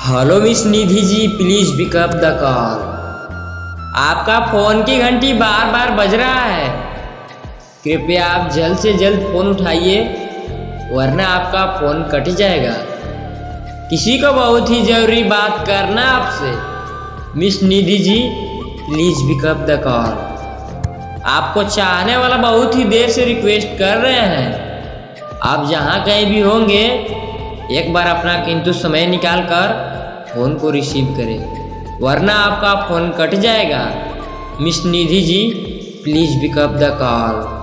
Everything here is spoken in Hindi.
Hello miss Nidhi ji, please pick up the call. आपका फोन की घंटी बार बार बज रहा है। कृपया आप जल्द से जल्द फोन उठाइए, वरना आपका फोन कट जाएगा। किसी को बहुत ही जरूरी बात करना आपसे। Miss Nidhi ji, please pick up the call. आपको चाहने वाला बहुत ही देर से रिक्वेस्ट कर रहे हैं। आप जहाँ कहीं भी होंगे, एक बार अपना किंतु समय निकाल कर फोन को रिसीव करें, वरना आपका फोन कट जाएगा। Miss Nidhi ji, please pick up the call.